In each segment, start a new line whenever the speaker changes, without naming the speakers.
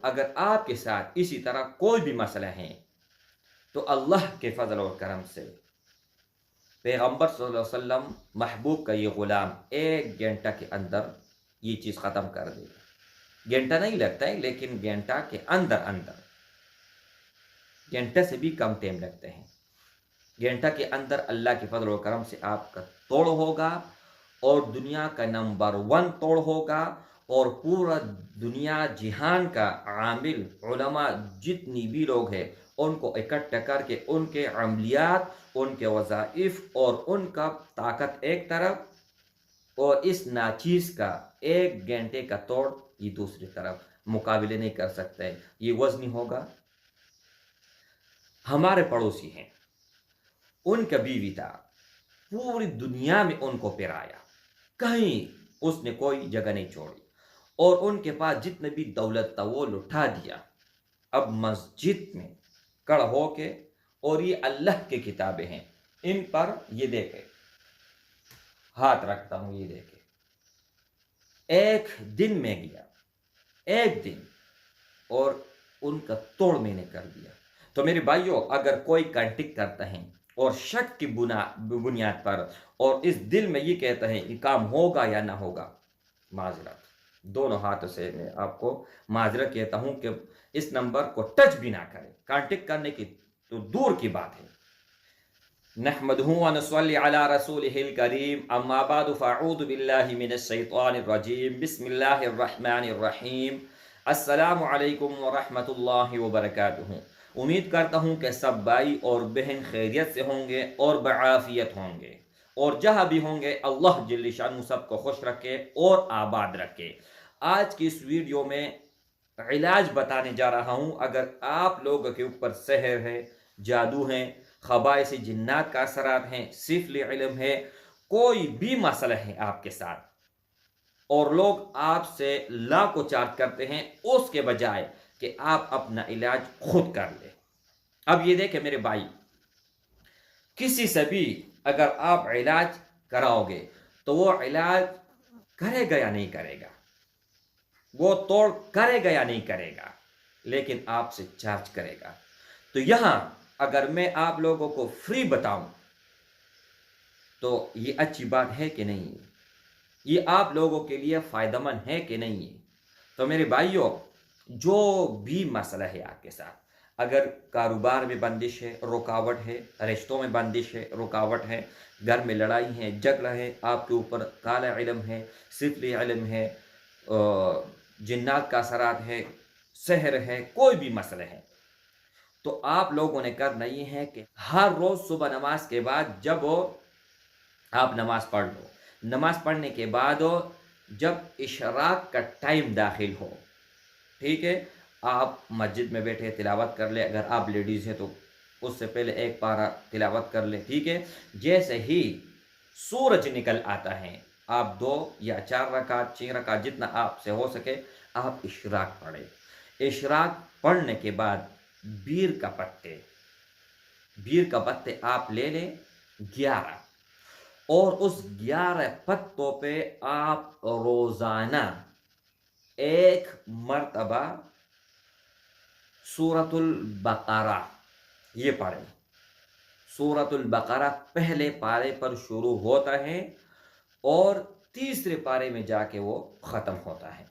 اگر آپ کے ساتھ اسی طرح کوئی بھی مسئلہ ہے تو اللہ کے فضل اور کرم سے پیغمبر صلی اللہ علیہ وسلم محبوب کا یہ غلام 1 گھنٹہ کے اندر یہ چیز ختم کر دے گا. گھنٹہ نہیں لگتا ہے لیکن گھنٹہ کے اندر گھنٹے سے بھی کم ٹائم لگتے ہیں. گھنٹہ کے اندر اللہ کے فضل و کرم سے آپ کا توڑ ہوگا اور دنیا کا نمبر 1 توڑ ہوگا اور پورا دنیا جہان کا عامل علماء جتنی بھی لوگ ہیں ان کو اکٹھا کر کے ان کے عملیات، ان کے وظائف اور ان کا طاقت ایک طرف اور اس ناچیز کا 1 گھنٹے کا توڑ یہ دوسری طرف مقابلے نہیں کر سکتے. یہ وزنی ہوگا. ہمارے پڑوسی ہیں، ان کا بیوی تھا، پوری دنیا میں ان کو پرایا، کہیں اس نے کوئی جگہ نہیں چھوڑی اور ان کے پاس جتنے بھی دولت تھا وہ لٹا دیا. اب مسجد میں کھڑا ہو کے، اور یہ اللہ کی کتابیں ہیں، ان پر یہ دیکھے ہاتھ رکھتا ہوں، یہ دیکھے 1 دن میں گیا، 1 دن اور ان کا توڑ میں نے کر دیا. تو میرے بھائیوں، اگر کوئی کانٹیکٹ کرتا ہے اور شک کی بنیاد پر اور اس دل میں یہ کہتا ہے کہ کام ہوگا یا نہ ہوگا، معذرت، دونوں ہاتھوں سے میں آپ کو معذرت کہتا ہوں کہ اس نمبر کو ٹچ بھی نہ کرے. کانٹیکٹ کرنے کی تو دور کی بات ہے. نحمده ونصلي على رسوله الكريم، اما بعد فاعوذ بالله من الشيطان الرجيم، بسم الله الرحمن الرحیم. السلام علیکم ورحمۃ اللہ وبرکاتہ. امید کرتا ہوں کہ سب بھائی اور بہن خیریت سے ہوں گے اور بعافیت ہوں گے، اور جہاں بھی ہوں گے اللہ جل شانہ سب کو خوش رکھے اور آباد رکھے. آج کی اس ویڈیو میں علاج بتانے جا رہا ہوں. اگر آپ لوگوں کے اوپر سحر ہے، جادو ہے، خبائث جنات کا اثرات ہیں، سفلی علم ہے، کوئی بھی مسئلہ ہے آپ کے ساتھ اور لوگ آپ سے لاکھوں چارج کرتے ہیں، اس کے بجائے کہ آپ اپنا علاج خود کر لیں. اب یہ دیکھیں میرے بھائی، کسی سے بھی اگر آپ علاج کراؤ گے تو وہ علاج کرے گا یا نہیں کرے گا، وہ توڑ کرے گا یا نہیں کرے گا، لیکن آپ سے چارج کرے گا. تو یہاں اگر میں آپ لوگوں کو فری بتاؤں تو یہ اچھی بات ہے کہ نہیں؟ یہ آپ لوگوں کے لیے فائدہ مند ہے کہ نہیں؟ تو میرے بھائیوں، جو بھی مسئلہ ہے آپ کے ساتھ، اگر کاروبار میں بندش ہے، رکاوٹ ہے، رشتوں میں بندش ہے، رکاوٹ ہے، گھر میں لڑائی ہے، جھگڑا ہے، آپ کے اوپر کالا علم ہے، سفلی علم ہے، جنات کا اثرات ہے، سحر ہے، کوئی بھی مسئلہ ہے، تو آپ لوگوں نے کرنا یہ ہے کہ ہر روز صبح نماز کے بعد جب آپ نماز پڑھ لو، نماز پڑھنے کے بعد جب اشراق کا ٹائم داخل ہو، ٹھیک ہے، آپ مسجد میں بیٹھے تلاوت کر لیں. اگر آپ لیڈیز ہیں تو اس سے پہلے 1 پارہ تلاوت کر لیں، ٹھیک ہے. جیسے ہی سورج نکل آتا ہے، آپ 2 یا 4 رکعت 6 رکعت جتنا آپ سے ہو سکے آپ اشراق پڑھیں. اشراق پڑھنے کے بعد بیر کا پتے آپ لے لیں 11، اور اس 11 پتوں پہ آپ روزانہ 1 مرتبہ سورۃ البقرہ یہ پڑھیں. سورۃ البقرہ پہلے پارے پر شروع ہوتا ہے اور تیسرے پارے میں جا کے وہ ختم ہوتا ہے.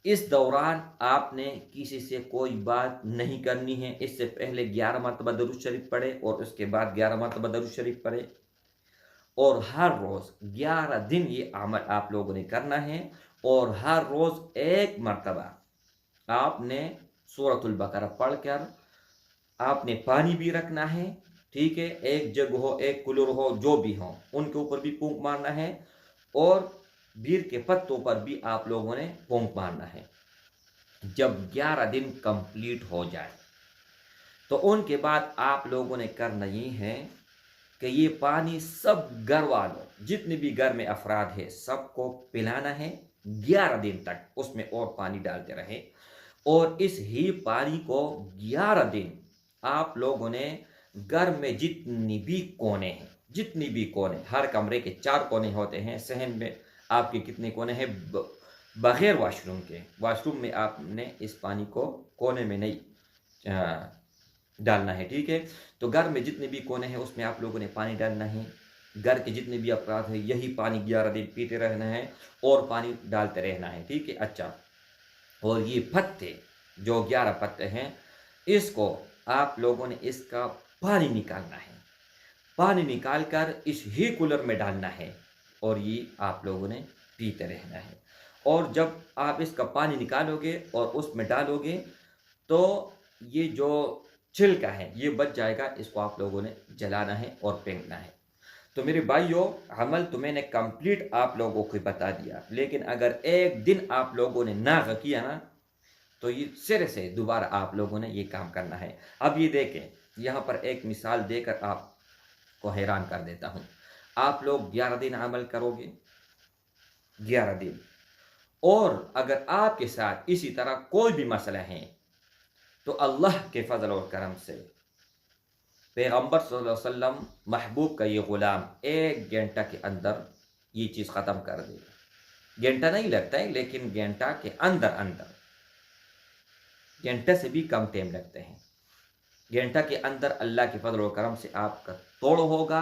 اس دوران آپ نے کسی سے کوئی بات نہیں کرنی ہے. اس سے پہلے 11 مرتبہ درود شریف پڑھے اور اس کے بعد 11 مرتبہ درود شریف پڑھے، اور ہر روز 11 دن یہ عمل آپ لوگوں نے کرنا ہے، اور ہر روز 1 مرتبہ آپ نے سورۃ البقرہ پڑھ کر آپ نے پانی بھی رکھنا ہے، ٹھیک ہے. 1 جگ ہو، 1 کولر ہو، جو بھی ہو، ان کے اوپر بھی پھونک مارنا ہے، اور بیر کے پتوں پر بھی آپ لوگوں نے پھونک مارنا ہے. جب 11 دن کمپلیٹ ہو جائے تو ان کے بعد آپ لوگوں نے کرنا یہ ہے کہ یہ پانی سب گھر والوں، جتنے بھی گھر میں افراد ہیں، سب کو پلانا ہے 11 دن تک. اس میں اور پانی ڈالتے رہے، اور اس ہی پانی کو 11 دن آپ لوگوں نے گھر میں جتنی بھی کونے، ہر کمرے کے 4 کونے ہوتے ہیں، صحن میں آپ کے کتنے کونے ہیں؟ بغیر واش روم کے. واش روم میں آپ نے اس پانی کو کونے میں نہیں ڈالنا ہے. ٹھیک ہے. تو گھر میں جتنے بھی کونے ہیں اس میں آپ لوگوں نے پانی ڈالنا ہے. گھر کے جتنے بھی افراد ہیں یہی پانی 11 دن پیتے رہنا ہے اور پانی ڈالتے رہنا ہے. ٹھیک ہے. اچھا، اور یہ پتے جو 11 پتے ہیں اس کو آپ لوگوں نے اس کا پانی نکالنا ہے. پانی نکال کر اس ہی کولر میں ڈالنا ہے اور یہ آپ لوگوں نے پیتے رہنا ہے. اور جب آپ اس کا پانی نکالو گے اور اس میں ڈالو گے تو یہ جو چھلکا ہے یہ بچ جائے گا. اس کو آپ لوگوں نے جلانا ہے اور پھینکنا ہے. تو میرے بھائیوں، عمل تو میں نے کمپلیٹ آپ لوگوں کو بتا دیا، لیکن اگر ایک دن آپ لوگوں نے نہ کیا نا تو یہ سرے سے دوبارہ آپ لوگوں نے یہ کام کرنا ہے. اب یہ دیکھیں، یہاں پر ایک مثال دے کر آپ کو حیران کر دیتا ہوں. آپ لوگ 11 دن عمل کرو گے، 11 دن، اور اگر آپ کے ساتھ اسی طرح کوئی بھی مسئلہ ہے تو اللہ کے فضل اور کرم سے پیغمبر صلی اللہ علیہ وسلم محبوب کا یہ غلام 1 گھنٹہ کے اندر یہ چیز ختم کر دے گا. گھنٹہ نہیں لگتا ہے لیکن گھنٹہ کے اندر گھنٹے سے بھی کم ٹائم لگتے ہیں. گھنٹہ کے اندر اللہ کے فضل و کرم سے آپ کا توڑ ہوگا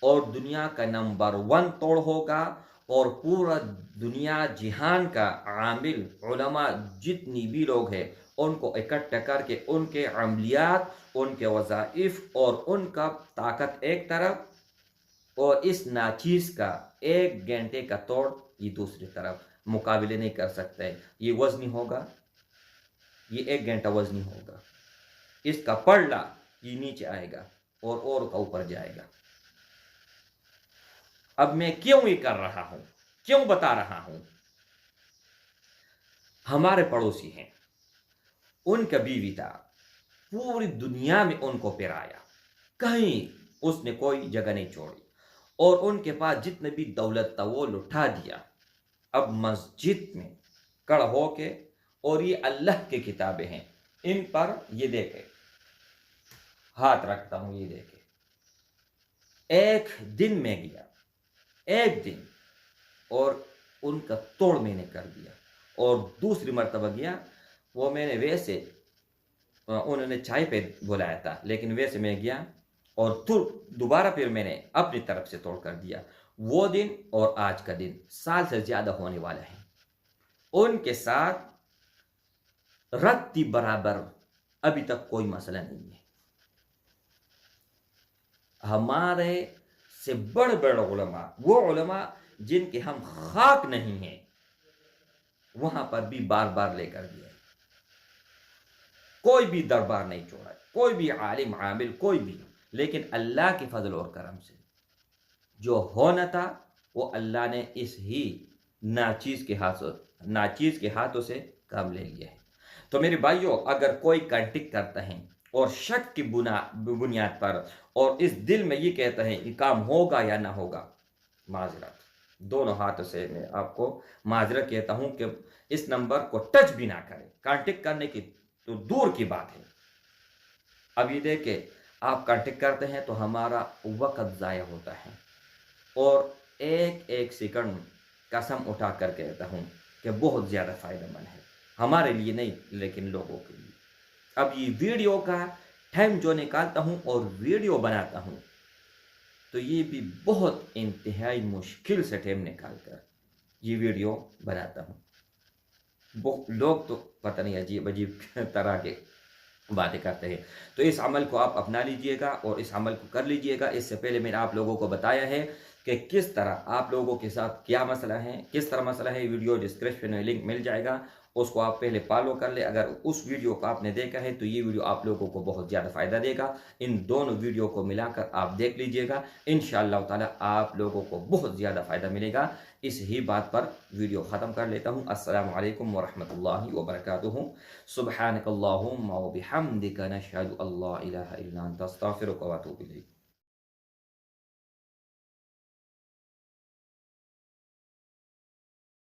اور دنیا کا نمبر 1 توڑ ہوگا. اور پورا دنیا جہان کا عامل علماء جتنی بھی لوگ ہیں ان کو اکٹھا کر کے ان کے عملیات، ان کے وظائف اور ان کا طاقت ایک طرف اور اس ناچیز کا 1 گھنٹے کا توڑ یہ دوسری طرف مقابلے نہیں کر سکتے. یہ وزنی ہوگا، یہ 1 گھنٹہ وزنی ہوگا. اس کا پڑلا یہ نیچے آئے گا اور کا اوپر جائے گا. اب میں کیوں یہ کر رہا ہوں، کیوں بتا رہا ہوں؟ ہمارے پڑوسی ہیں، ان کا بیوی تھا، پوری دنیا میں ان کو پرایا، کہیں اس نے کوئی جگہ نہیں چھوڑی اور ان کے پاس جتنے بھی دولت تھا وہ لٹا دیا. اب مسجد میں کھڑا ہو کے، اور یہ اللہ کی کتابیں ہیں، ان پر یہ دیکھے، ہاتھ رکھتا ہوں، یہ دیکھے، 1 دن میں گیا، 1 دن، اور ان کا توڑ میں نے کر دیا. اور دوسری مرتبہ گیا، وہ میں نے ویسے انہوں نے چائے پہ بلایا تھا لیکن ویسے میں گیا اور دوبارہ پھر میں نے اپنی طرف سے توڑ کر دیا. وہ دن اور آج کا دن سال سے زیادہ ہونے والا ہے. ان کے ساتھ رتی برابر ابھی تک کوئی مسئلہ نہیں ہے. ہمارے سے بڑے بڑے علماء، وہ علماء جن کے ہم خاک نہیں ہیں، وہاں پر بھی بار بار لے کر گیا. کوئی بھی دربار نہیں چھوڑا، کوئی بھی عالم عامل، کوئی بھی، لیکن اللہ کے فضل اور کرم سے جو ہونا تھا وہ اللہ نے اس ہی ناچیز کے ہاتھوں سے کام لے لیا ہے. تو میرے بھائیوں، اگر کوئی کنٹیکٹ کرتا ہے اور شک کی بنیاد پر اور اس دل میں یہ کہتا ہے کہ کام ہوگا یا نہ ہوگا، معذرت، دونوں ہاتھوں سے میں آپ کو معذرت کہتا ہوں کہ اس نمبر کو ٹچ بھی نہ کریں. کانٹیکٹ کرنے کی تو دور کی بات ہے. اب یہ دیکھیں، آپ کانٹیکٹ کرتے ہیں تو ہمارا وقت ضائع ہوتا ہے، اور 1 سیکنڈ قسم اٹھا کر کہتا ہوں کہ بہت زیادہ فائدہ مند ہے، ہمارے لیے نہیں لیکن لوگوں کے لیے. اب یہ ویڈیو کا ٹائم جو نکالتا ہوں اور ویڈیو بناتا ہوں تو یہ بھی بہت انتہائی مشکل سے ٹائم نکال کر یہ ویڈیو بناتا ہوں. لوگ تو پتہ نہیں عجیب طرح کے باتیں کرتے ہیں. تو اس عمل کو آپ اپنا لیجئے گا اور اس عمل کو کر لیجئے گا. اس سے پہلے میں نے آپ لوگوں کو بتایا ہے کہ کس طرح آپ لوگوں کے ساتھ کیا مسئلہ ہے، کس طرح مسئلہ ہے. ویڈیو ڈسکرپشن میں لنک مل جائے گا، اس کو آپ پہلے فالو کر لیں. اگر اس ویڈیو کو آپ نے دیکھا ہے تو یہ ویڈیو آپ لوگوں کو بہت زیادہ فائدہ دے گا. ان دونوں ویڈیو کو ملا کر آپ دیکھ لیجئے گا، انشاءاللہ تعالی آپ لوگوں کو بہت زیادہ فائدہ ملے گا. اس ہی بات پر ویڈیو ختم کر لیتا ہوں. السلام علیکم ورحمۃ اللہ وبرکاتہ. سبحانک اللہم و بحمدک، نشہد ان لا الہ الا انت، استغفرک و اتوب الیک.